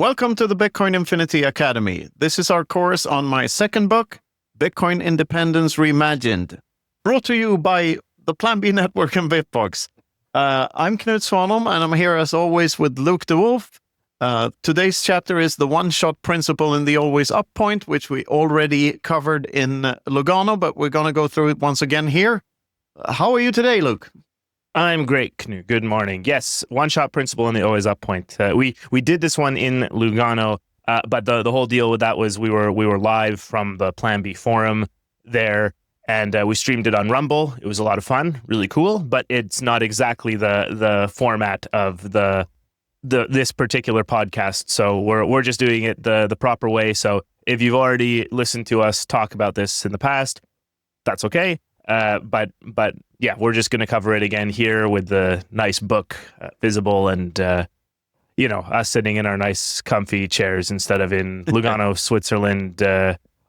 Welcome to the Bitcoin Infinity Academy. This is our course on my second book, Bitcoin Independence Reimagined, brought to you by the Plan B Network and Bitbox. I'm Knut Svanholm, and I'm here as always with Luke de Wolf. Today's chapter is the one-shot principle in the always up point, which we already covered in Lugano, but we're going to go through it once again here. How are you today, Luke? I'm great, Knut. Good morning. Yes, one-shot principle in the always up point. We did this one in Lugano, but the whole deal with that was we were live from the Plan B forum there, and we streamed it on Rumble. It was a lot of fun, really cool, but it's not exactly the format of this particular podcast. So we're just doing it the proper way. So if you've already listened to us talk about this in the past, that's okay. But yeah, we're just going to cover it again here with the nice book visible and, us sitting in our nice comfy chairs instead of in Lugano, Switzerland,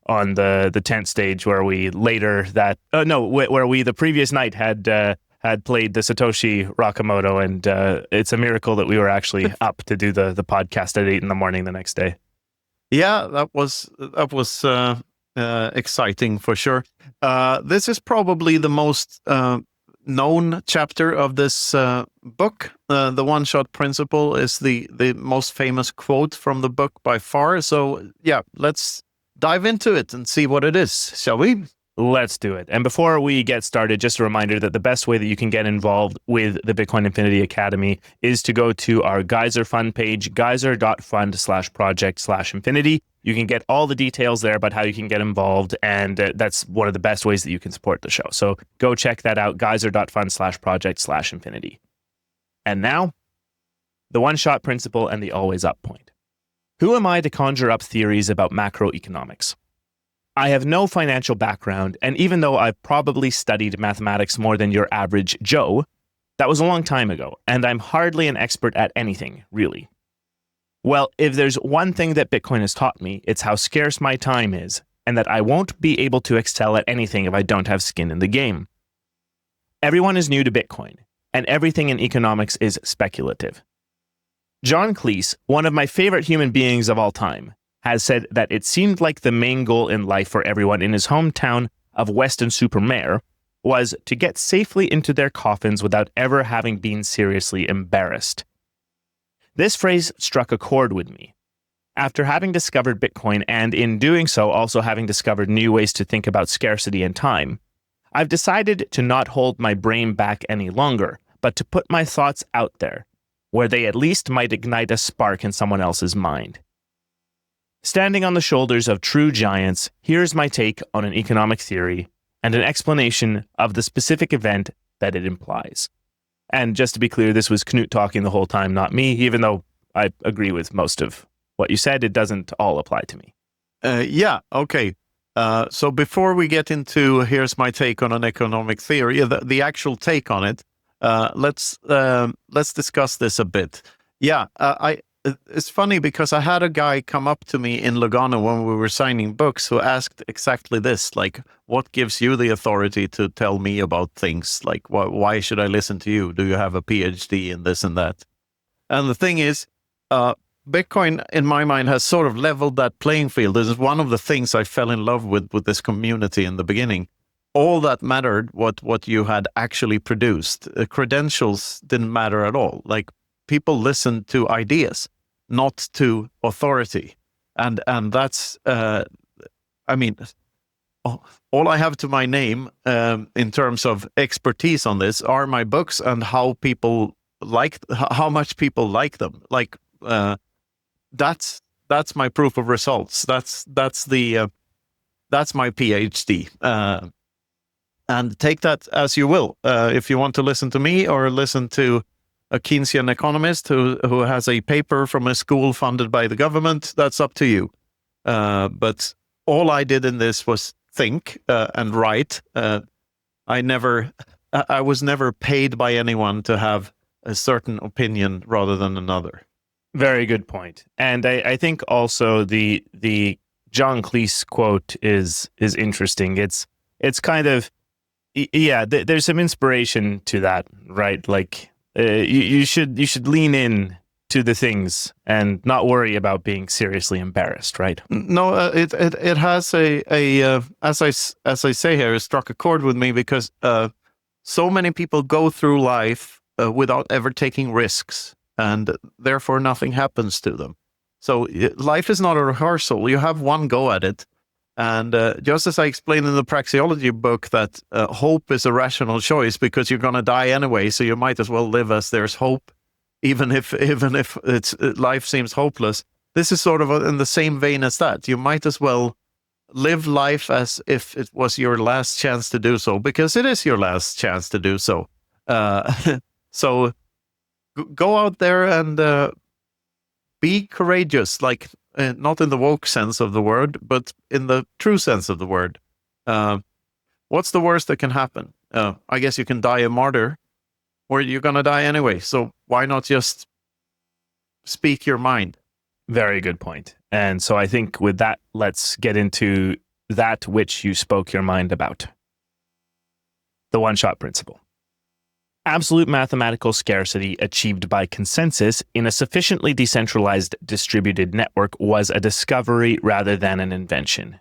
on the tent stage where we later where we the previous night had played the Satoshi Nakamoto, and it's a miracle that we were actually up to do the podcast at 8 a.m. the next day. Yeah, that was exciting for sure. This is probably the most known chapter of this book. The one-shot principle is the most famous quote from the book by far. So yeah, let's dive into it and see what it is, shall we? Let's do it. And before we get started, just a reminder that the best way that you can get involved with the Bitcoin Infinity Academy is to go to our Geyser fund page, geyser.fund/project/infinity. You can get all the details there about how you can get involved, and that's one of the best ways that you can support the show. So go check that out, geyser.fund/project/infinity. And now, the one-shot principle and the always up point. Who am I to conjure up theories about macroeconomics? I have no financial background, and even though I've probably studied mathematics more than your average Joe, that was a long time ago, and I'm hardly an expert at anything, really. Well, if there's one thing that Bitcoin has taught me, it's how scarce my time is, and that I won't be able to excel at anything if I don't have skin in the game. Everyone is new to Bitcoin, and everything in economics is speculative. John Cleese, one of my favorite human beings of all time, has said that it seemed like the main goal in life for everyone in his hometown of Weston-super-Mare was to get safely into their coffins without ever having been seriously embarrassed. This phrase struck a chord with me. After having discovered Bitcoin, and in doing so also having discovered new ways to think about scarcity and time, I've decided to not hold my brain back any longer, but to put my thoughts out there, where they at least might ignite a spark in someone else's mind. Standing on the shoulders of true giants, here's my take on an economic theory and an explanation of the specific event that it implies. And just to be clear, this was Knut talking the whole time, not me, even though I agree with most of what you said. It doesn't all apply to me. Yeah, okay. So before we get into here's my take on an economic theory, the actual take on it, let's discuss this a bit. Yeah, it's funny because I had a guy come up to me in Lugano when we were signing books who asked exactly this, like, what gives you the authority to tell me about things? Like, why should I listen to you? Do you have a PhD in this and that? And the thing is, Bitcoin, in my mind, has sort of leveled that playing field. This is one of the things I fell in love with this community in the beginning. All that mattered, what you had actually produced. Credentials didn't matter at all. Like, people listened to ideas, not to authority. And that's, all I have to my name in terms of expertise on this are my books and how much people like them. Like, that's my proof of results. That's my PhD. And take that as you will. If you want to listen to me or listen to a Keynesian economist who has a paper from a school funded by the government, that's up to you. But all I did in this was think and write. I was never paid by anyone to have a certain opinion rather than another. Very good point. And I think also the John Cleese quote is interesting. It's kind of, yeah, there's some inspiration to that, right? Like, you should lean in to the things and not worry about being seriously embarrassed, right? No, it has as I say here, it struck a chord with me because so many people go through life without ever taking risks, and therefore nothing happens to them. So life is not a rehearsal. You have one go at it. And just as I explained in the praxeology book that hope is a rational choice because you're going to die anyway, so you might as well live as there's hope, even if it's life seems hopeless. This is sort of in the same vein as that. You might as well live life as if it was your last chance to do so, because it is your last chance to do so. So go out there and be courageous, like not in the woke sense of the word, but in the true sense of the word. What's the worst that can happen? I guess you can die a martyr, or you're going to die anyway. So why not just speak your mind? Very good point. And so I think with that, let's get into that which you spoke your mind about. The one-shot principle. Absolute mathematical scarcity achieved by consensus in a sufficiently decentralized distributed network was a discovery rather than an invention.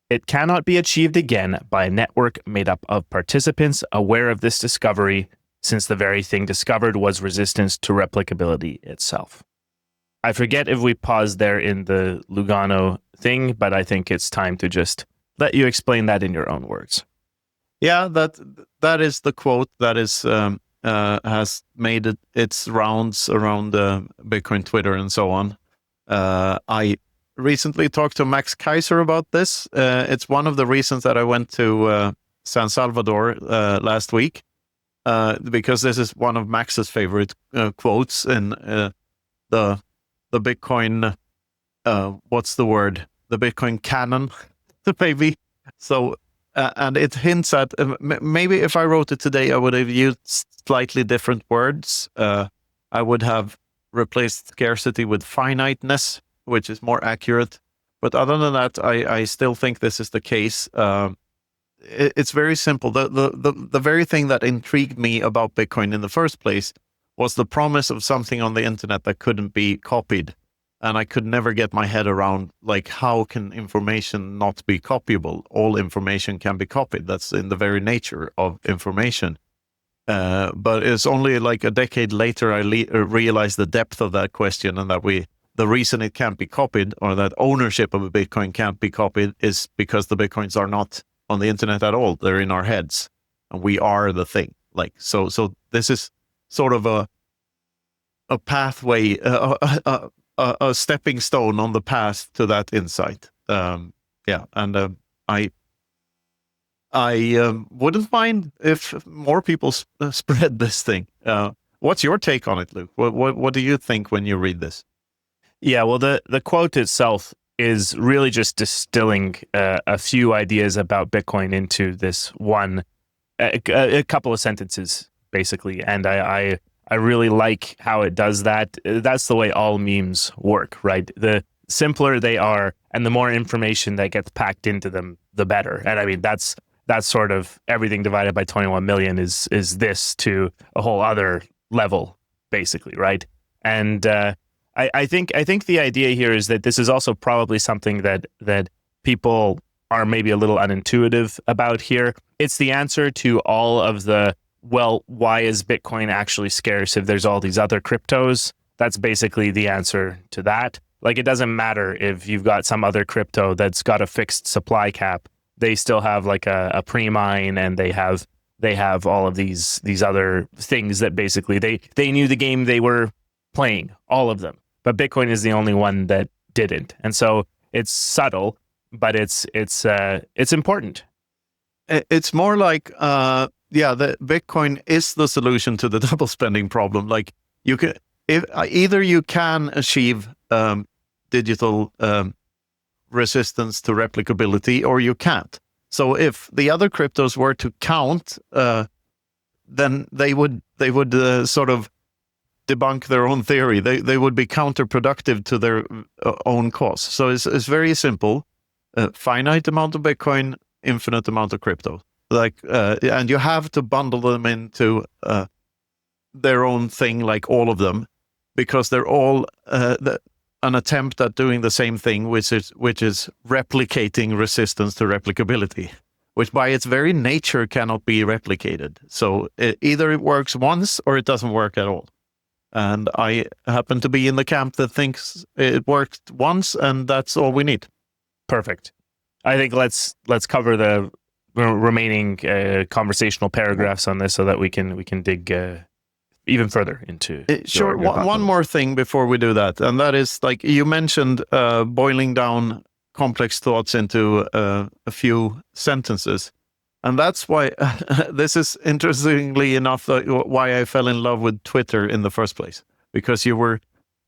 It cannot be achieved again by a network made up of participants aware of this discovery, since the very thing discovered was resistance to replicability itself. I forget if we paused there in the Lugano thing, but I think it's time to just let you explain that in your own words. Yeah, that is the quote that is has made its rounds around Bitcoin Twitter and so on. I recently talked to Max Geyser about this. It's one of the reasons that I went to San Salvador last week, because this is one of Max's favorite quotes in the Bitcoin. What's the word? The Bitcoin canon, maybe. So. And it hints at maybe if I wrote it today, I would have used slightly different words. I would have replaced scarcity with finiteness, which is more accurate. But other than that, I still think this is the case. It's very simple. The very thing that intrigued me about Bitcoin in the first place was the promise of something on the internet that couldn't be copied. And I could never get my head around, like, how can information not be copyable? All information can be copied. That's in the very nature of information. But it's only like a decade later I realized the depth of that question, and that the reason it can't be copied, or that ownership of a Bitcoin can't be copied, is because the Bitcoins are not on the internet at all. They're in our heads, and we are the thing. Like, so this is sort of a pathway, a stepping stone on the path to that insight. I wouldn't mind if more people spread this thing. What's your take on it, Luke? What do you think when you read this? Yeah, well, the quote itself is really just distilling a few ideas about Bitcoin into this one, a couple of sentences, basically. And I really like how it does that. That's the way all memes work, right? The simpler they are and the more information that gets packed into them, the better. And I mean, that's sort of everything divided by 21 million is this to a whole other level, basically, right? And I think the idea here is that this is also probably something that people are maybe a little unintuitive about here. It's the answer to all of the, well, why is Bitcoin actually scarce if there's all these other cryptos? That's basically the answer to that. Like, it doesn't matter if you've got some other crypto that's got a fixed supply cap. They still have like a pre-mine, and they have all of these other things that basically they knew the game they were playing, all of them. But Bitcoin is the only one that didn't. And so it's subtle, but it's important. It's more like the Bitcoin is the solution to the double spending problem. Like, you can, either you can achieve digital resistance to replicability, or you can't. So if the other cryptos were to count, then they would sort of debunk their own theory. They would be counterproductive to their own cause. So it's very simple: finite amount of Bitcoin, infinite amount of crypto. And you have to bundle them into their own thing, like all of them. because they're all an attempt at doing the same thing, which is replicating resistance to replicability, which by its very nature cannot be replicated. So either it works once or it doesn't work at all. And I happen to be in the camp that thinks it worked once, and that's all we need. Perfect. I think let's cover the remaining conversational paragraphs on this so that we can dig even further into. Sure. One more thing before we do that, and that is, like you mentioned, boiling down complex thoughts into a few sentences. And that's why this is, interestingly enough, why I fell in love with Twitter in the first place, because you were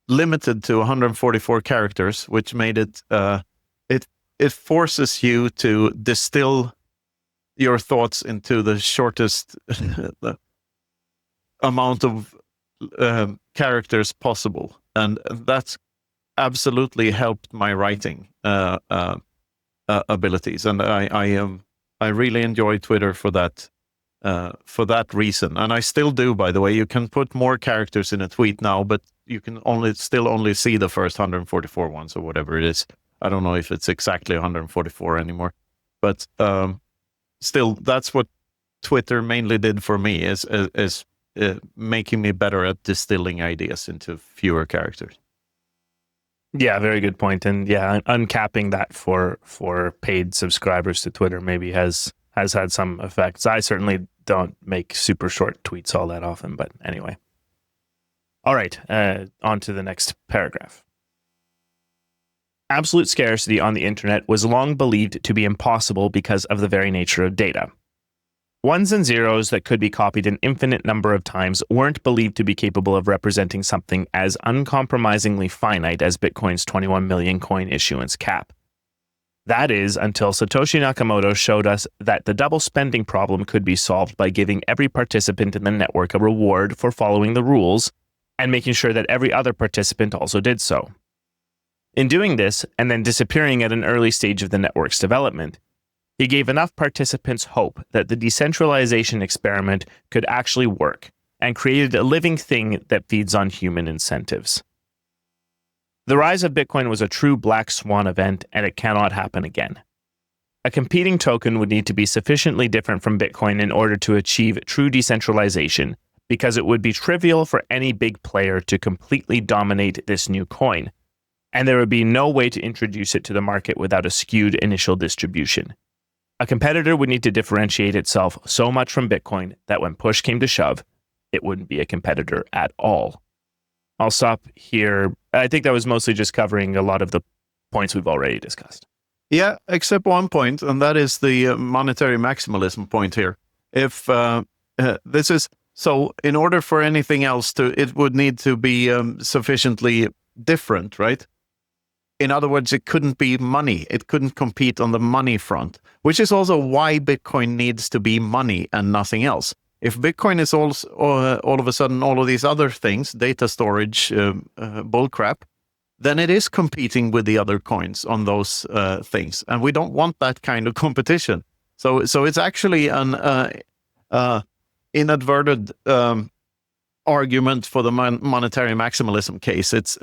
limited to 144 characters, which made it it forces you to distill your thoughts into the shortest amount of characters possible, and that's absolutely helped my writing abilities. And I really enjoy Twitter for that reason, and I still do. By the way, you can put more characters in a tweet now, but you can still only see the first 144 ones or whatever it is. I don't know if it's exactly 144 anymore, but still, that's what Twitter mainly did for me, is making me better at distilling ideas into fewer characters. Yeah, very good point. And yeah, uncapping that for paid subscribers to Twitter maybe has had some effects. I certainly don't make super short tweets all that often, but anyway. All right, on to the next paragraph. Absolute scarcity on the internet was long believed to be impossible because of the very nature of data. Ones and zeros that could be copied an infinite number of times weren't believed to be capable of representing something as uncompromisingly finite as Bitcoin's 21 million coin issuance cap. That is, until Satoshi Nakamoto showed us that the double spending problem could be solved by giving every participant in the network a reward for following the rules and making sure that every other participant also did so. In doing this, and then disappearing at an early stage of the network's development, he gave enough participants hope that the decentralization experiment could actually work and created a living thing that feeds on human incentives. The rise of Bitcoin was a true black swan event, and it cannot happen again. A competing token would need to be sufficiently different from Bitcoin in order to achieve true decentralization, because it would be trivial for any big player to completely dominate this new coin, and there would be no way to introduce it to the market without a skewed initial distribution. A competitor would need to differentiate itself so much from Bitcoin that when push came to shove, it wouldn't be a competitor at all. I'll stop here. I think that was mostly just covering a lot of the points we've already discussed. Yeah, except one point, and that is the monetary maximalism point here. If this is so, in order for anything else it would need to be sufficiently different, right? In other words, it couldn't be money. It couldn't compete on the money front, which is also why Bitcoin needs to be money and nothing else. If Bitcoin is all of a sudden all of these other things, data storage, bullcrap, then it is competing with the other coins on those things, and we don't want that kind of competition. So it's actually an inadvertent argument for the monetary maximalism case. It's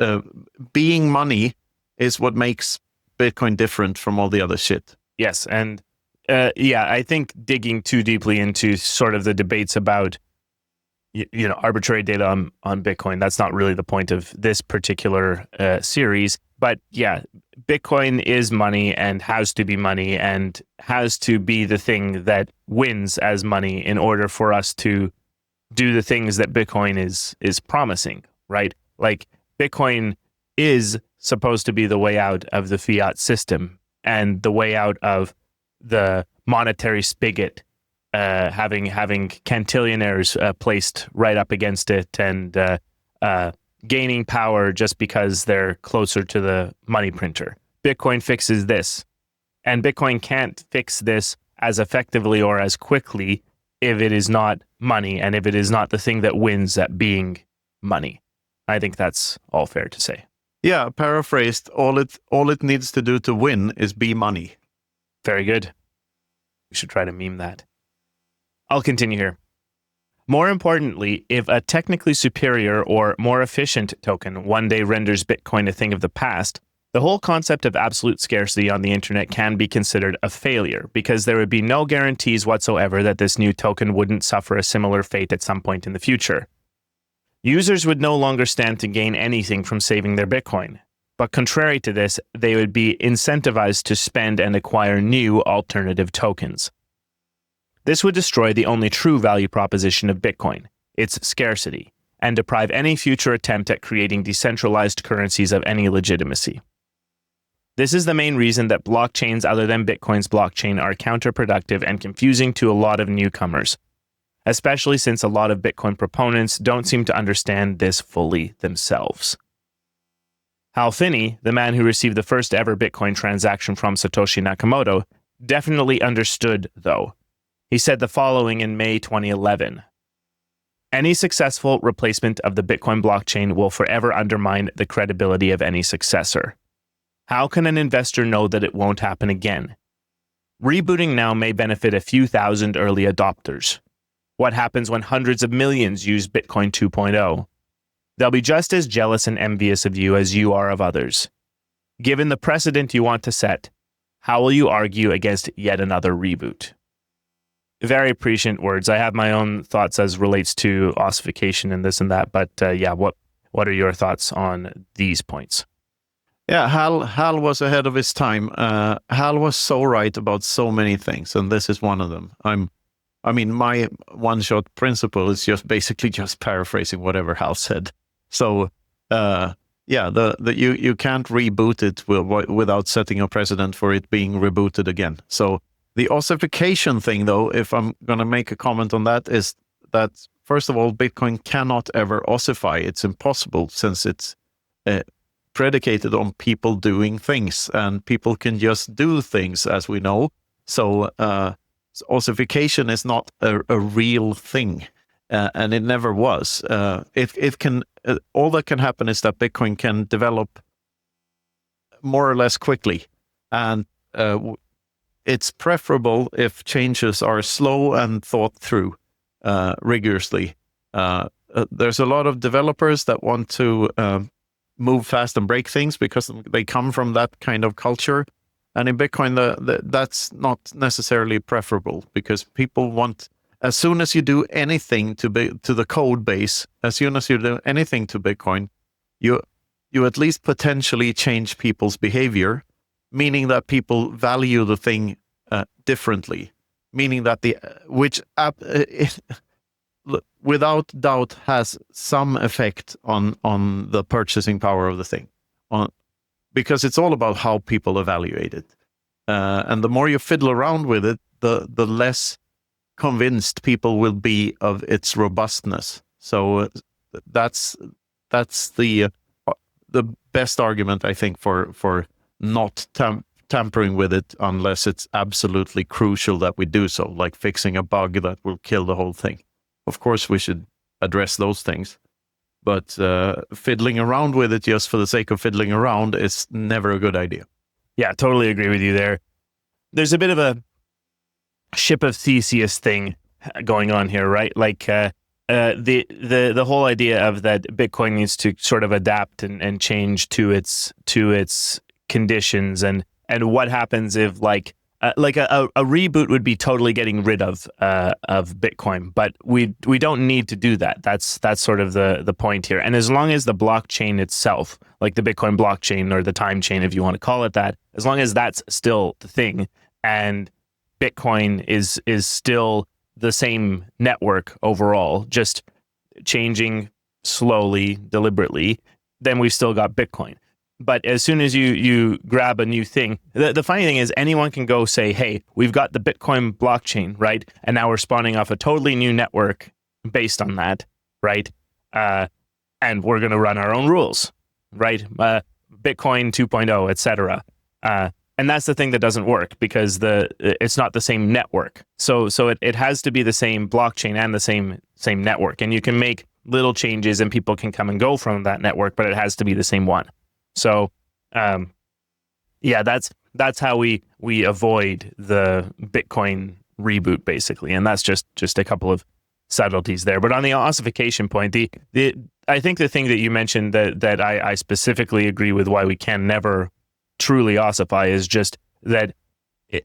being money is what makes Bitcoin different from all the other shit. Yes, and I think digging too deeply into sort of the debates about arbitrary data on Bitcoin, that's not really the point of this particular series. But yeah, Bitcoin is money and has to be money and has to be the thing that wins as money in order for us to do the things that Bitcoin is promising, right? Like Bitcoin is supposed to be the way out of the fiat system and the way out of the monetary spigot, having cantillionaires placed right up against it and gaining power just because they're closer to the money printer. Bitcoin fixes this, and Bitcoin can't fix this as effectively or as quickly if it is not money and if it is not the thing that wins at being money. I think that's all fair to say. Yeah, paraphrased, all it needs to do to win is be money. Very good. We should try to meme that. I'll continue here. More importantly, if a technically superior or more efficient token one day renders Bitcoin a thing of the past, the whole concept of absolute scarcity on the internet can be considered a failure, because there would be no guarantees whatsoever that this new token wouldn't suffer a similar fate at some point in the future. Users would no longer stand to gain anything from saving their Bitcoin, but contrary to this, they would be incentivized to spend and acquire new alternative tokens. This would destroy the only true value proposition of Bitcoin, its scarcity, and deprive any future attempt at creating decentralized currencies of any legitimacy. This is the main reason that blockchains other than Bitcoin's blockchain are counterproductive and confusing to a lot of newcomers, especially since a lot of Bitcoin proponents don't seem to understand this fully themselves. Hal Finney, the man who received the first ever Bitcoin transaction from Satoshi Nakamoto, definitely understood, though. He said the following in May 2011. Any successful replacement of the Bitcoin blockchain will forever undermine the credibility of any successor. How can an investor know that it won't happen again? Rebooting now may benefit a few thousand early adopters. What happens when hundreds of millions use Bitcoin 2.0? They'll be just as jealous and envious of you as you are of others. Given the precedent you want to set, how will you argue against yet another reboot? Very prescient words. I have my own thoughts as relates to ossification and this and that, but what are your thoughts on these points? Yeah, Hal was ahead of his time. Hal was so right about so many things, and this is one of them. My one-shot principle is just basically just paraphrasing whatever Hal said. So, you can't reboot it without setting a precedent for it being rebooted again. So the ossification thing, though, if I'm going to make a comment on that, is that, first of all, Bitcoin cannot ever ossify. It's impossible, since it's predicated on people doing things, and people can just do things, as we know. So ossification is not a real thing, and it never was. It can all that can happen is that Bitcoin can develop more or less quickly, and it's preferable if changes are slow and thought through rigorously. There's a lot of developers that want to move fast and break things because they come from that kind of culture. And in Bitcoin, that's not necessarily preferable, because people want, as soon as you do anything to the code base, as soon as you do anything to Bitcoin, you at least potentially change people's behavior, meaning that people value the thing differently, meaning that which app without doubt has some effect on the purchasing power of the thing, because it's all about how people evaluate it. And the more you fiddle around with it, the less convinced people will be of its robustness. So that's the best argument, I think, for not tampering with it unless it's absolutely crucial that we do so, like fixing a bug that will kill the whole thing. Of course, we should address those things. But fiddling around with it just for the sake of fiddling around is never a good idea. Yeah, totally agree with you there. There's a bit of a ship of Theseus thing going on here, right? Like the whole idea of that Bitcoin needs to sort of adapt and change to its conditions, and what happens if like a reboot would be totally getting rid of Bitcoin, but we don't need to do that. That's sort of the point here. And as long as the blockchain itself, like the Bitcoin blockchain or the time chain, if you want to call it that, as long as that's still the thing, and Bitcoin is still the same network overall, just changing slowly, deliberately, then we've still got Bitcoin. But as soon as you grab a new thing, the funny thing is anyone can go say, hey, we've got the Bitcoin blockchain, right? And now we're spawning off a totally new network based on that, right? And we're going to run our own rules, right? Bitcoin 2.0, etc. And that's the thing that doesn't work, because it's not the same network. So it has to be the same blockchain and the same network. And you can make little changes and people can come and go from that network, but it has to be the same one. So, that's how we avoid the Bitcoin reboot, basically. And that's just a couple of subtleties there. But on the ossification point, I think the thing that you mentioned that I specifically agree with why we can never truly ossify is just that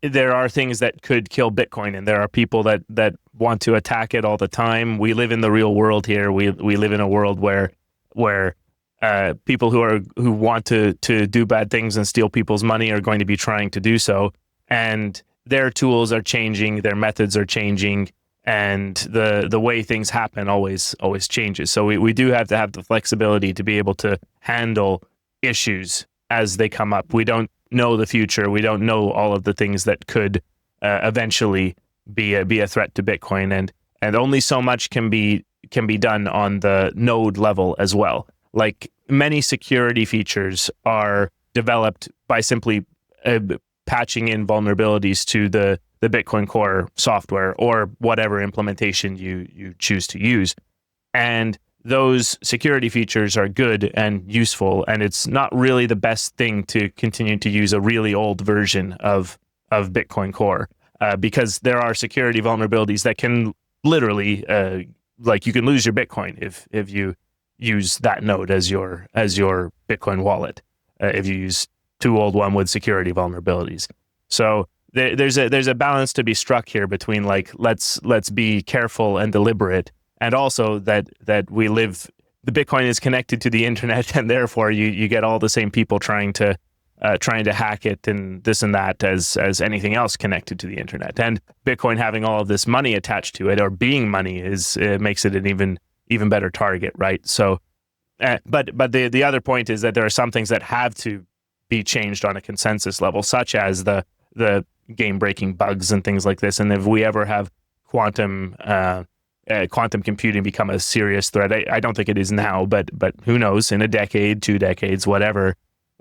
there are things that could kill Bitcoin, and there are people that want to attack it all the time. We live in the real world here. We live in a world where people who want to do bad things and steal people's money are going to be trying to do so, and their tools are changing, their methods are changing, and the way things happen always changes. So we do have to have the flexibility to be able to handle issues as they come up. We don't know the future. We don't know all of the things that could eventually be a threat to Bitcoin, and only so much can be done on the node level as well. Like, many security features are developed by simply patching in vulnerabilities to the Bitcoin Core software or whatever implementation you choose to use. And those security features are good and useful, and it's not really the best thing to continue to use a really old version of Bitcoin Core because there are security vulnerabilities that can literally, like, you can lose your Bitcoin if you use that node as your Bitcoin wallet, if you use too old one with security vulnerabilities. So there's a balance to be struck here between, like, let's be careful and deliberate, and also that we live, the Bitcoin is connected to the internet, and therefore you get all the same people trying to hack it and this and that as anything else connected to the internet. And Bitcoin having all of this money attached to it, or being money, makes it an even better target, right? So, but the other point is that there are some things that have to be changed on a consensus level, such as the game-breaking bugs and things like this. And if we ever have quantum computing become a serious threat, I don't think it is now, but who knows, in a decade, 2 decades, whatever,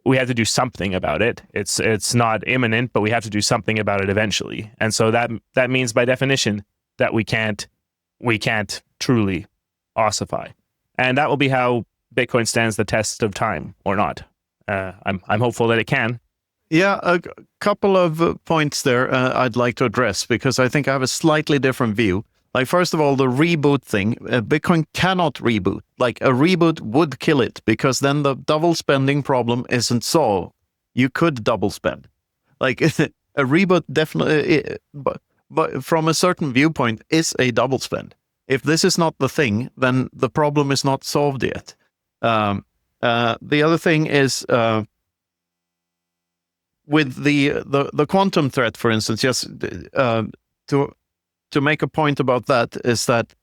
we have to do something about it. It's not imminent, but we have to do something about it eventually. And so that means, by definition, that we can't truly ossify. And that will be how Bitcoin stands the test of time, or not. I'm hopeful that it can. Yeah, a couple of points there I'd like to address, because I think I have a slightly different view. Like, first of all, the reboot thing, Bitcoin cannot reboot. Like, a reboot would kill it, because then the double spending problem isn't solved. You could double spend. Like, a reboot definitely, but from a certain viewpoint, is a double spend. If this is not the thing, then the problem is not solved yet. The other thing is, with the quantum threat, for instance, just to make a point about that, is that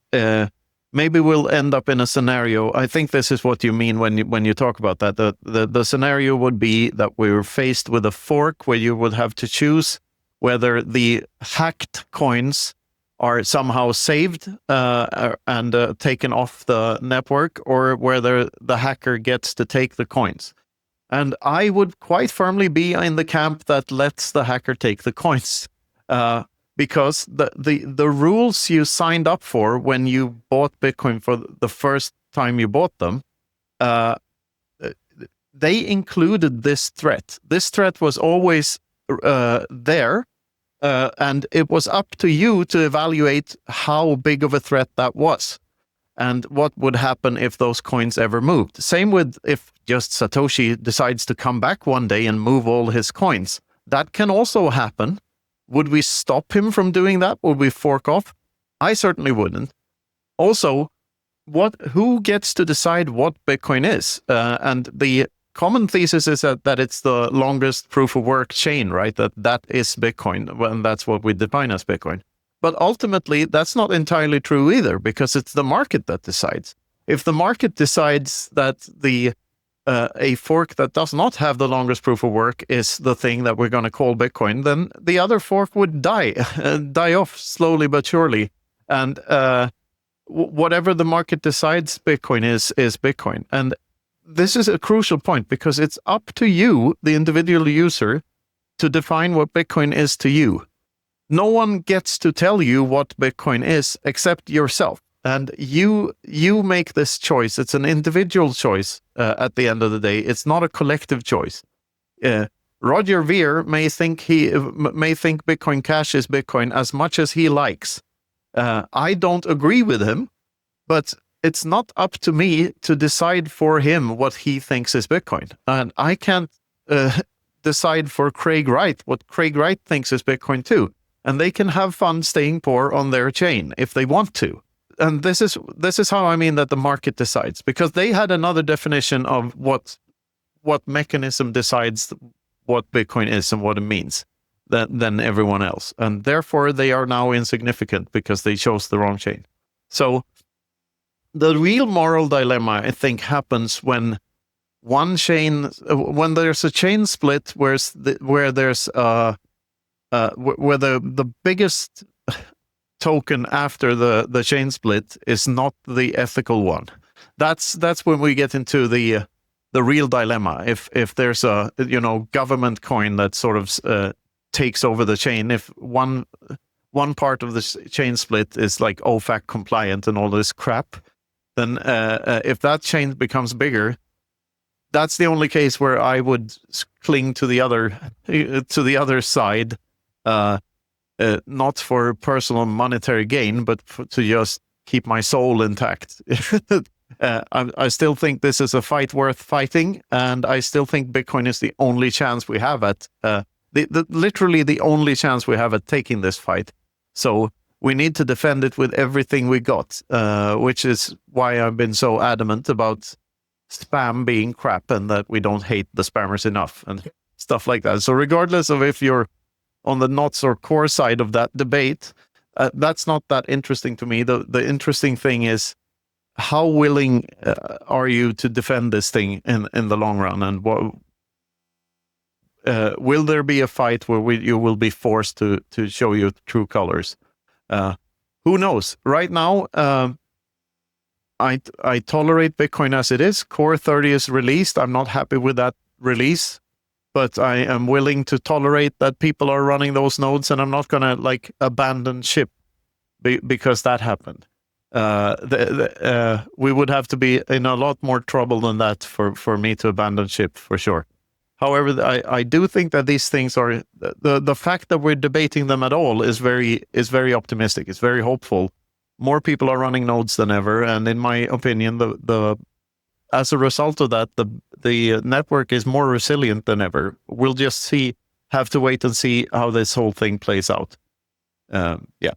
maybe we'll end up in a scenario. I think this is what you mean when you talk about that. The scenario would be that we're faced with a fork where you would have to choose whether the hacked coins are somehow saved and taken off the network, or whether the hacker gets to take the coins. And I would quite firmly be in the camp that lets the hacker take the coins, because the rules you signed up for when you bought Bitcoin for the first time you bought them, they included this threat. This threat was always there, and it was up to you to evaluate how big of a threat that was, and what would happen if those coins ever moved. Same with if just Satoshi decides to come back one day and move all his coins. That can also happen. Would we stop him from doing that? Would we fork off? I certainly wouldn't. Also, who gets to decide what Bitcoin is? And the common thesis is that it's the longest proof of work chain, right? That is Bitcoin, and that's what we define as Bitcoin. But ultimately, that's not entirely true either, because it's the market that decides. If the market decides that a fork that does not have the longest proof of work is the thing that we're going to call Bitcoin, then the other fork would die off slowly but surely. And whatever the market decides Bitcoin is Bitcoin. And this is a crucial point, because it's up to you, the individual user, to define what Bitcoin is to you. No one gets to tell you what Bitcoin is except yourself. And you make this choice. It's an individual choice at the end of the day. It's not a collective choice. Roger Ver may think Bitcoin Cash is Bitcoin as much as he likes. I don't agree with him, but it's not up to me to decide for him what he thinks is Bitcoin. And I can't decide for Craig Wright what Craig Wright thinks is Bitcoin too. And they can have fun staying poor on their chain if they want to. And this is how I mean that the market decides, because they had another definition of what mechanism decides what Bitcoin is and what it means than everyone else. And therefore they are now insignificant because they chose the wrong chain. So the real moral dilemma, I think, happens when one chain, when there's a chain split where there's where the biggest token after the chain split is not the ethical one. That's when we get into the real dilemma. If there's a government coin that sort of takes over the chain, if one part of the chain split is like OFAC compliant and all this crap, then if that chain becomes bigger, that's the only case where I would cling to the other side, not for personal monetary gain, but to just keep my soul intact. I still think this is a fight worth fighting, and I still think Bitcoin is the only chance we have at literally the only chance we have at taking this fight. So we need to defend it with everything we got, which is why I've been so adamant about spam being crap and that we don't hate the spammers enough and stuff like that. So regardless of if you're on the Knots or Core side of that debate, that's not that interesting to me. The interesting thing is, how willing are you to defend this thing in the long run? And will there be a fight where you will be forced to show your true colors? Who knows? Right now, I tolerate Bitcoin as it is. Core 30 is released. I'm not happy with that release, but I am willing to tolerate that people are running those nodes, and I'm not going to abandon ship because that happened. We would have to be in a lot more trouble than that for me to abandon ship, for sure. However, I do think that these things are the fact that we're debating them at all is very optimistic. It's very hopeful. More people are running nodes than ever, and in my opinion, as a result of that, the network is more resilient than ever. We'll just have to wait and see how this whole thing plays out. Yeah.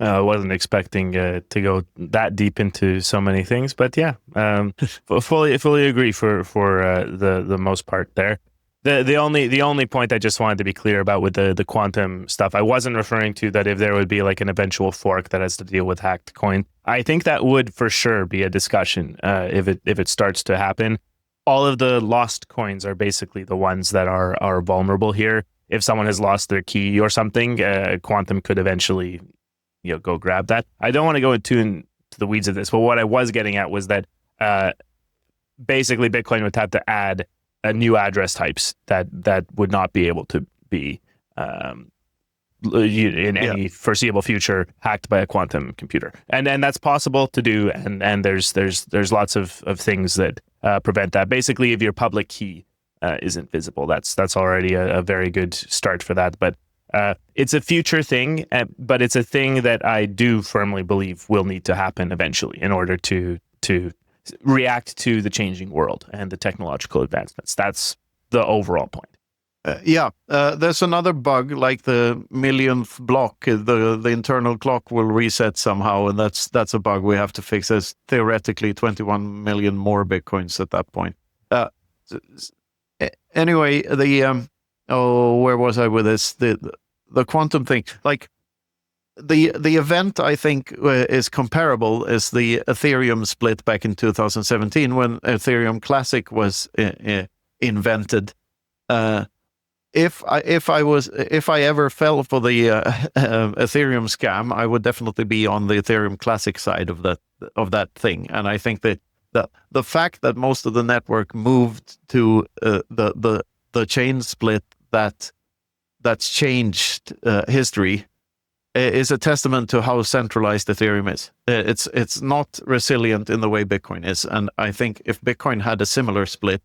I wasn't expecting to go that deep into so many things, but yeah, fully agree for the most part there. The only point I just wanted to be clear about with the quantum stuff, I wasn't referring to that if there would be like an eventual fork that has to deal with hacked coin. I think that would for sure be a discussion if it starts to happen. All of the lost coins are basically the ones that are vulnerable here. If someone has lost their key or something, quantum could eventually go grab that. I don't want to go into the weeds of this, but what I was getting at was that basically Bitcoin would have to add new address types that would not be able to be in any foreseeable future hacked by a quantum computer, and that's possible to do, and there's lots of things that prevent that. Basically, if your public key isn't visible, that's already a very good start for that. But it's a future thing, but it's a thing that I do firmly believe will need to happen eventually in order to react to the changing world and the technological advancements. That's the overall point. There's another bug, like the millionth block, the internal clock will reset somehow, and that's a bug we have to fix. There's theoretically 21 million more Bitcoins at that point. Anyway, where was I with this? The quantum thing, like the event I think is comparable is the Ethereum split back in 2017 when Ethereum Classic was invented. If I ever fell for the Ethereum scam, I would definitely be on the Ethereum Classic side of that thing. And I think that the fact that most of the network moved to the chain split that's changed history is a testament to how centralized Ethereum is. It's not resilient in the way Bitcoin is, and I think if Bitcoin had a similar split,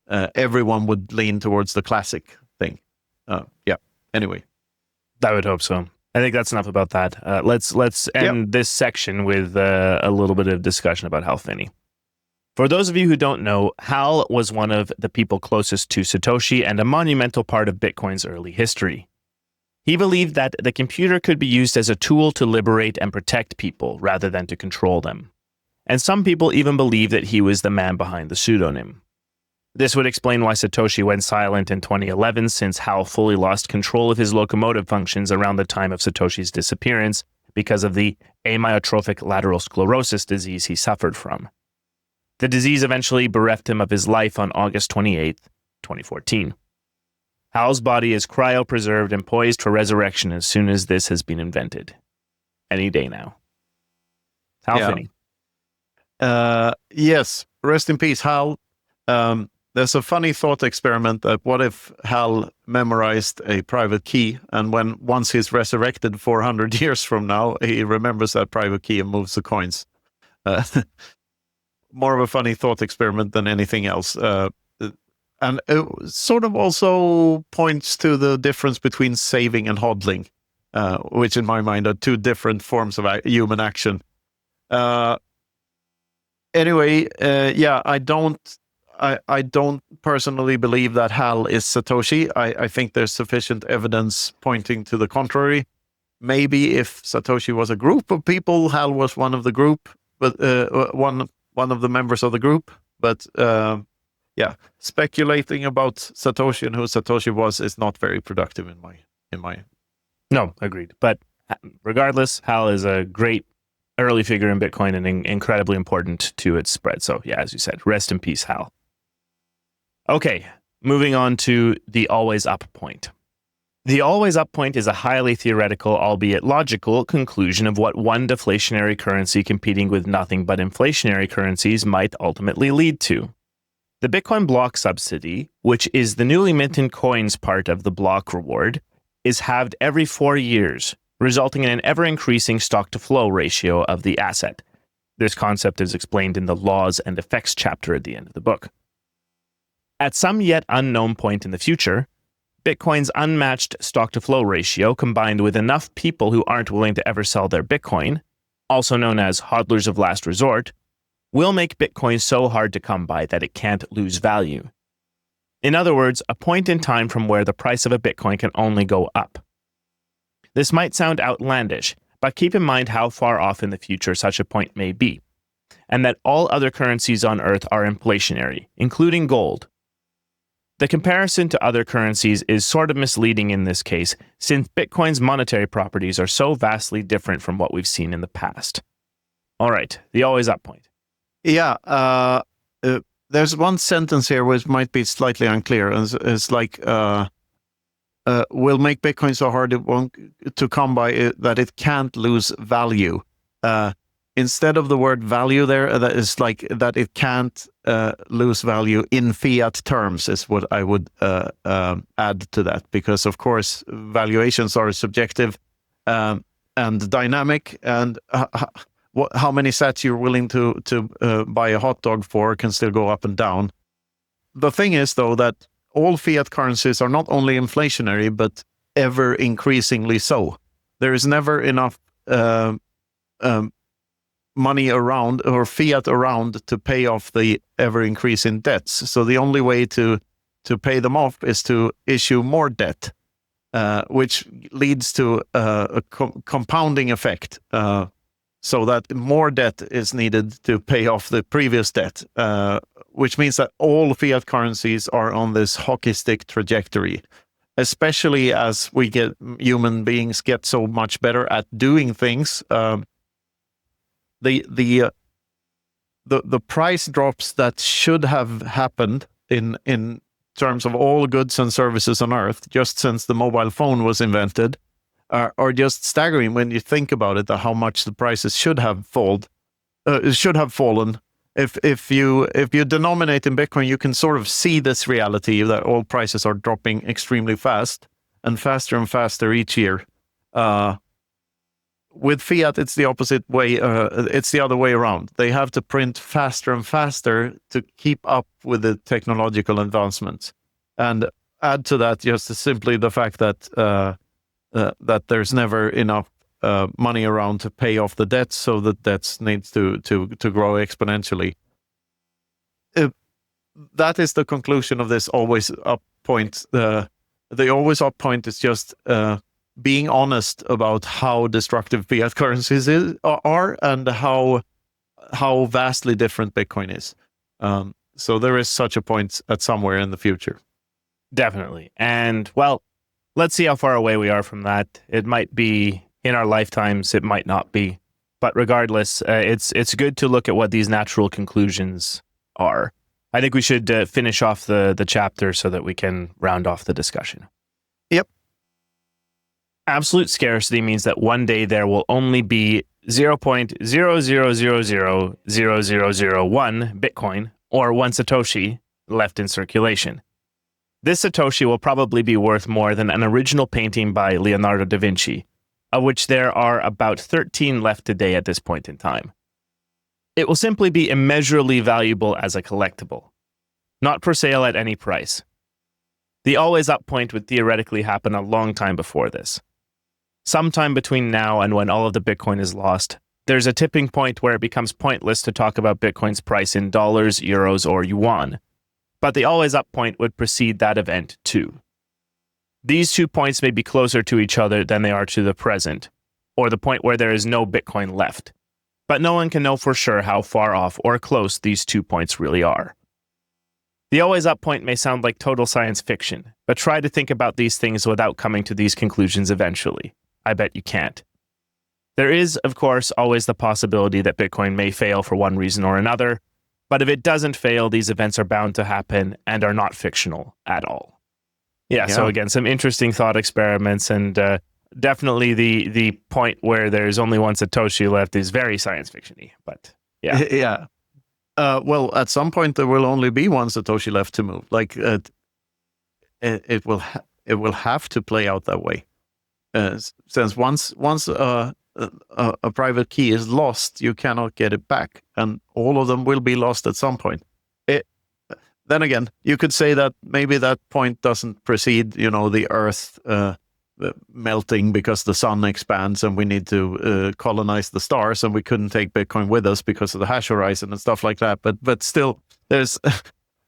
everyone would lean towards the classic thing. Anyway, I would hope so. I think that's enough about that. Let's end this section with a little bit of discussion about Hal Finney. For those of you who don't know, Hal was one of the people closest to Satoshi and a monumental part of Bitcoin's early history. He believed that the computer could be used as a tool to liberate and protect people rather than to control them. And some people even believe that he was the man behind the pseudonym. This would explain why Satoshi went silent in 2011, since Hal fully lost control of his locomotive functions around the time of Satoshi's disappearance because of the amyotrophic lateral sclerosis disease he suffered from. The disease eventually bereft him of his life on August 28, 2014. Hal's body is cryopreserved and poised for resurrection as soon as this has been invented. Any day now. Hal Finney. Yes, rest in peace, Hal. There's a funny thought experiment that what if Hal memorized a private key, and once he's resurrected 400 years from now, he remembers that private key and moves the coins. More of a funny thought experiment than anything else. And it sort of also points to the difference between saving and hodling, which in my mind are two different forms of human action. Anyway, I don't personally believe that Hal is Satoshi. I think there's sufficient evidence pointing to the contrary. Maybe if Satoshi was a group of people, Hal was one of the group, but one of the members of the group. But speculating about Satoshi and who Satoshi was is not very productive in my. No, agreed. But regardless, Hal is a great early figure in Bitcoin and incredibly important to its spread. So yeah, as you said, rest in peace, Hal. Okay, moving on to the always up point. The always up point is a highly theoretical, albeit logical, conclusion of what one deflationary currency competing with nothing but inflationary currencies might ultimately lead to. The Bitcoin block subsidy, which is the newly minted coins part of the block reward, is halved every 4 years, resulting in an ever-increasing stock-to-flow ratio of the asset. This concept is explained in the Laws and Effects chapter at the end of the book. At some yet unknown point in the future, Bitcoin's unmatched stock-to-flow ratio, combined with enough people who aren't willing to ever sell their Bitcoin, also known as hodlers of last resort, will make Bitcoin so hard to come by that it can't lose value. In other words, a point in time from where the price of a Bitcoin can only go up. This might sound outlandish, but keep in mind how far off in the future such a point may be, and that all other currencies on Earth are inflationary, including gold. The comparison to other currencies is sort of misleading in this case, since Bitcoin's monetary properties are so vastly different from what we've seen in the past. All right, the always up point. Yeah, there's one sentence here which might be slightly unclear. It's like, will make Bitcoin so hard to come by that it can't lose value. Instead of the word value there, that is like that it can't lose value in fiat terms is what I would add to that. Because of course, valuations are subjective and dynamic, and how many sats you're willing to buy a hot dog for can still go up and down. The thing is, though, that all fiat currencies are not only inflationary, but ever increasingly so. There is never enough money around or fiat around to pay off the ever increasing debts. So the only way to pay them off is to issue more debt, which leads to a compounding effect. So that more debt is needed to pay off the previous debt, which means that all fiat currencies are on this hockey stick trajectory, especially as human beings get so much better at doing things. The price drops that should have happened in terms of all goods and services on Earth just since the mobile phone was invented are just staggering when you think about it, how much the prices should have fallen. If you denominate in Bitcoin, you can sort of see this reality that all prices are dropping extremely fast and faster each year. With fiat, it's the opposite way. It's the other way around. They have to print faster and faster to keep up with the technological advancements. And add to that just simply the fact that that there's never enough money around to pay off the debts, so the debts needs to grow exponentially. That is the conclusion of this always up point. The always up point is just being honest about how destructive fiat currencies are and how vastly different Bitcoin is. So there is such a point at somewhere in the future. Definitely. And well, let's see how far away we are from that. It might be in our lifetimes, it might not be. But regardless, it's good to look at what these natural conclusions are. I think we should finish off the chapter so that we can round off the discussion. Yep. Absolute scarcity means that one day there will only be 0.000000001 Bitcoin, or one Satoshi, left in circulation. This Satoshi will probably be worth more than an original painting by Leonardo da Vinci, of which there are about 13 left today at this point in time. It will simply be immeasurably valuable as a collectible, not for sale at any price. The always up point would theoretically happen a long time before this. Sometime between now and when all of the Bitcoin is lost, there's a tipping point where it becomes pointless to talk about Bitcoin's price in dollars, euros, or yuan. But the always up point would precede that event too. These 2 points may be closer to each other than they are to the present, or the point where there is no Bitcoin left. But no one can know for sure how far off or close these 2 points really are. The always up point may sound like total science fiction, but try to think about these things without coming to these conclusions eventually. I bet you can't. There is, of course, always the possibility that Bitcoin may fail for one reason or another, but if it doesn't fail, these events are bound to happen and are not fictional at all. Yeah. So again, some interesting thought experiments, and definitely the point where there's only one Satoshi left is very science fiction-y, but yeah. Yeah. Well, at some point there will only be one Satoshi left to move. Like it will have to play out that way. Since once a private key is lost, you cannot get it back, and all of them will be lost at some point. Then again, you could say that maybe that point doesn't precede, the Earth melting because the sun expands and we need to colonize the stars, and we couldn't take Bitcoin with us because of the hash horizon and stuff like that. But still, there's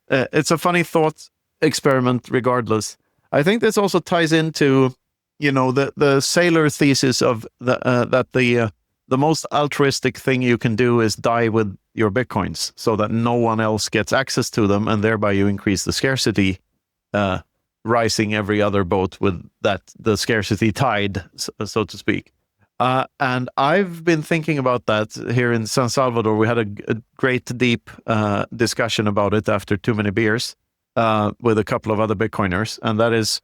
it's a funny thought experiment regardless. I think this also ties into the sailor thesis of that the most altruistic thing you can do is die with your Bitcoins so that no one else gets access to them, and thereby you increase the scarcity, rising every other boat with the scarcity tide, so to speak. And I've been thinking about that here in San Salvador. We had a great deep discussion about it after too many beers with a couple of other Bitcoiners, and that is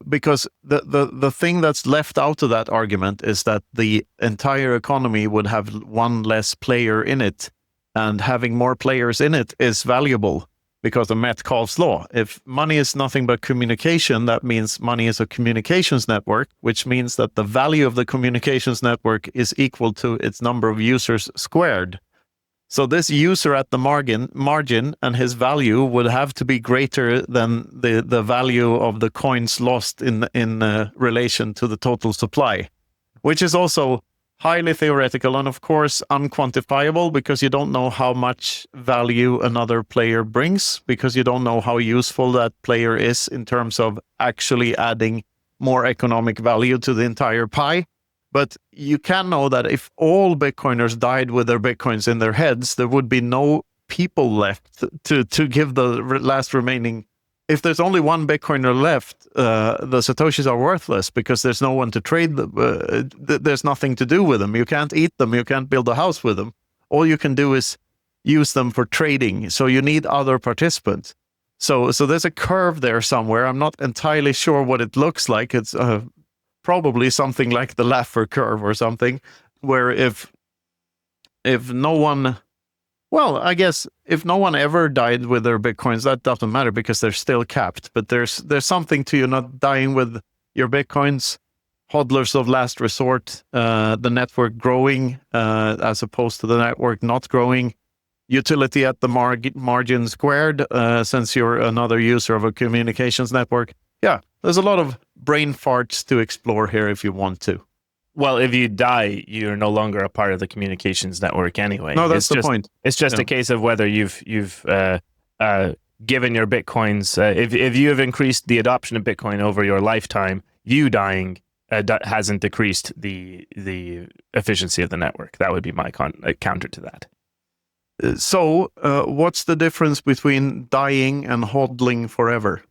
because the thing that's left out of that argument is that the entire economy would have one less player in it, and having more players in it is valuable because of Metcalfe's law. If money is nothing but communication, that means money is a communications network, which means that the value of the communications network is equal to its number of users squared. So this user at the margin and his value would have to be greater than the value of the coins lost in relation to the total supply, which is also highly theoretical and of course unquantifiable, because you don't know how much value another player brings, because you don't know how useful that player is in terms of actually adding more economic value to the entire pie. But you can know that if all Bitcoiners died with their Bitcoins in their heads, there would be no people left to give the last remaining. If there's only one Bitcoiner left, the Satoshis are worthless because there's no one to trade them. There's nothing to do with them. You can't eat them. You can't build a house with them. All you can do is use them for trading. So you need other participants. So there's a curve there somewhere. I'm not entirely sure what it looks like. It's probably something like the Laffer curve or something, where if no one, well, I guess if no one ever died with their Bitcoins, that doesn't matter because they're still capped. But there's something to you not dying with your Bitcoins, hodlers of last resort, the network growing as opposed to the network not growing, utility at the margin squared, since you're another user of a communications network. yeah, there's a lot of brain farts to explore here if you want to. Well, if you die, you're no longer a part of the communications network anyway. No, that's the point. It's just a case of whether you've given your bitcoins. If you have increased the adoption of Bitcoin over your lifetime, you dying hasn't decreased the efficiency of the network. That would be my counter to that. So, what's the difference between dying and hodling forever?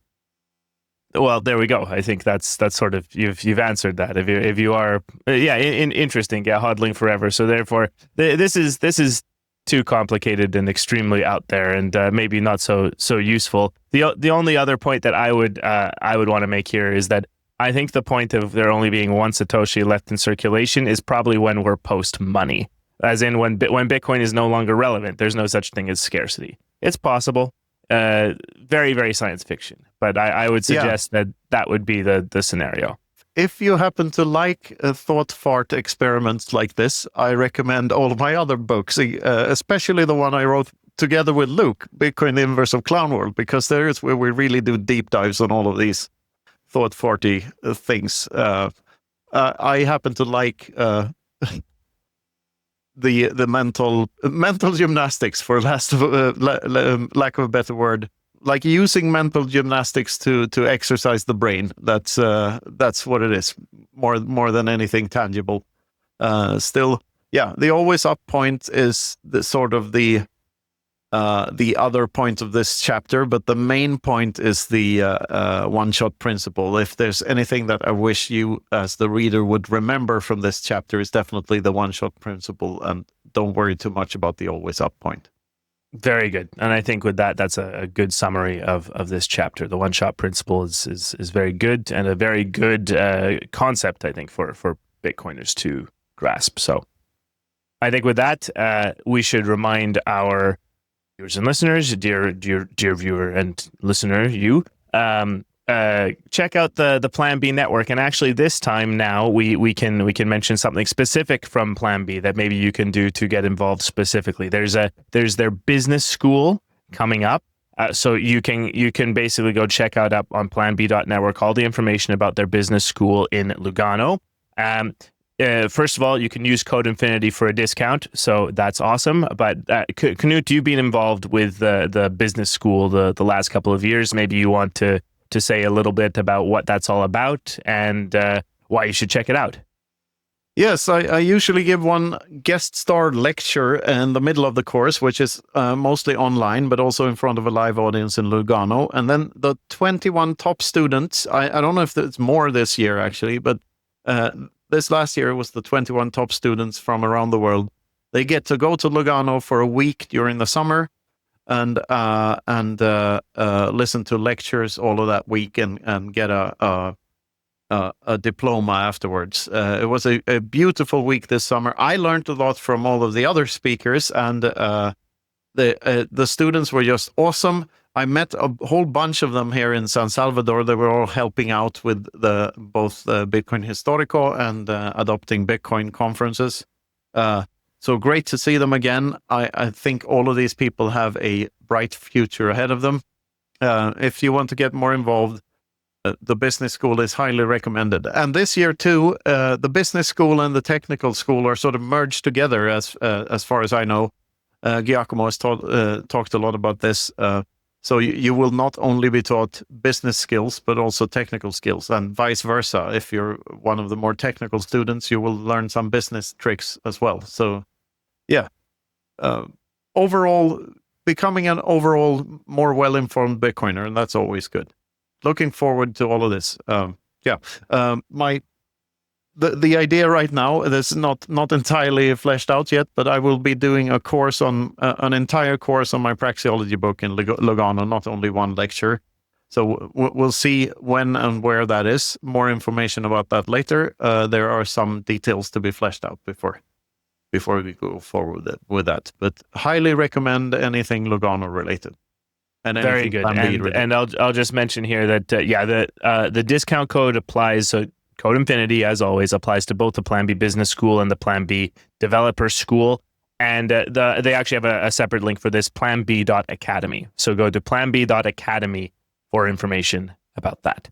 Well, there we go. I think that's sort of you've answered that. If you are interesting, hodling forever. So therefore, this is too complicated and extremely out there, and maybe not so useful. The only other point that I would want to make here is that I think the point of there only being one Satoshi left in circulation is probably when we're post money, as in when Bitcoin is no longer relevant. There's no such thing as scarcity. It's possible. Very, very science fiction, but I would suggest that would be the scenario. If you happen to like thought fart experiments like this, I recommend all of my other books, especially the one I wrote together with Luke, Bitcoin, the Inverse of Clown World, because there is where we really do deep dives on all of these thought farty things. I happen to like the mental gymnastics, for lack of a better word, like using mental gymnastics to exercise the brain. That's what it is, more than anything tangible. Still, the always up point is the sort of the other point of this chapter, but the main point is the one-shot principle. If there's anything that I wish you as the reader would remember from this chapter, is definitely the one-shot principle, and don't worry too much about the always up point. Very good. And I think with that, that's a good summary of this chapter. The one-shot principle is very good, and a very good concept, I think, for Bitcoiners to grasp. So I think with that, we should remind our viewers and listeners, dear viewer and listener, you check out the Plan B network. And actually, this time now we can mention something specific from Plan B that maybe you can do to get involved specifically. There's their business school coming up. So you can basically go check out up on planb.network all the information about their business school in Lugano. First of all, you can use code Infinity for a discount, so that's awesome. But Knut, you've been involved with the business school the last couple of years. Maybe you want to say a little bit about what that's all about and why you should check it out. Yes, I usually give one guest star lecture in the middle of the course, which is mostly online, but also in front of a live audience in Lugano. And then the 21 top students, I don't know if there's more this year actually, but this last year was the 21 top students from around the world. They get to go to Lugano for a week during the summer and listen to lectures all of that week and get a diploma afterwards. It was a beautiful week this summer. I learned a lot from all of the other speakers, and the students were just awesome. I met a whole bunch of them here in San Salvador. They were all helping out with both the Bitcoin Historico and Adopting Bitcoin conferences. So great to see them again. I think all of these people have a bright future ahead of them. If you want to get more involved, the business school is highly recommended. And this year too, the business school and the technical school are sort of merged together as far as I know. Giacomo has talked a lot about this. So you will not only be taught business skills, but also technical skills, and vice versa. If you're one of the more technical students, you will learn some business tricks as well. So overall, becoming an overall more well-informed Bitcoiner, and that's always good. Looking forward to all of this. The idea right now is not entirely fleshed out yet, but I will be doing a course on an entire course on my praxeology book in Lugano, not only one lecture. So we'll see when and where that is. More information about that later. There are some details to be fleshed out before we go forward with that. But highly recommend anything Lugano related. And very good. And I'll just mention here that the discount code applies. So Code Infinity, as always, applies to both the Plan B Business School and the Plan B Developer School. And they actually have a separate link for this, planb.academy. So go to planb.academy for information about that.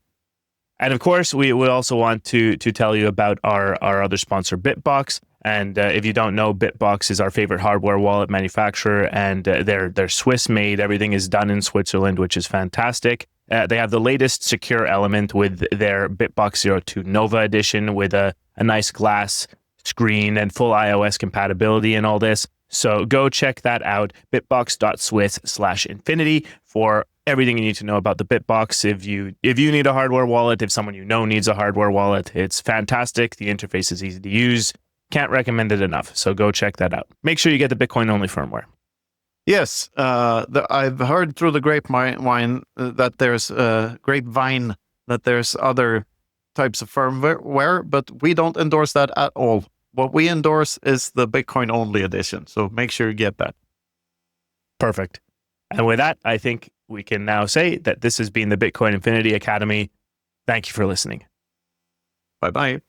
And of course, we also want to tell you about our other sponsor, Bitbox. And if you don't know, Bitbox is our favorite hardware wallet manufacturer, and they're Swiss made. Everything is done in Switzerland, which is fantastic. They have the latest secure element with their Bitbox 02 Nova edition with a nice glass screen and full iOS compatibility and all this. So go check that out, bitbox.swiss/infinity, for everything you need to know about the Bitbox. If you need a hardware wallet, if someone you know needs a hardware wallet, it's fantastic. The interface is easy to use. Can't recommend it enough. So go check that out. Make sure you get the Bitcoin only firmware. Yes, I've heard through the grapevine that there's other types of firmware, but we don't endorse that at all. What we endorse is the Bitcoin only edition. So make sure you get that. Perfect. And with that, I think we can now say that this has been the Bitcoin Infinity Academy. Thank you for listening. Bye-bye.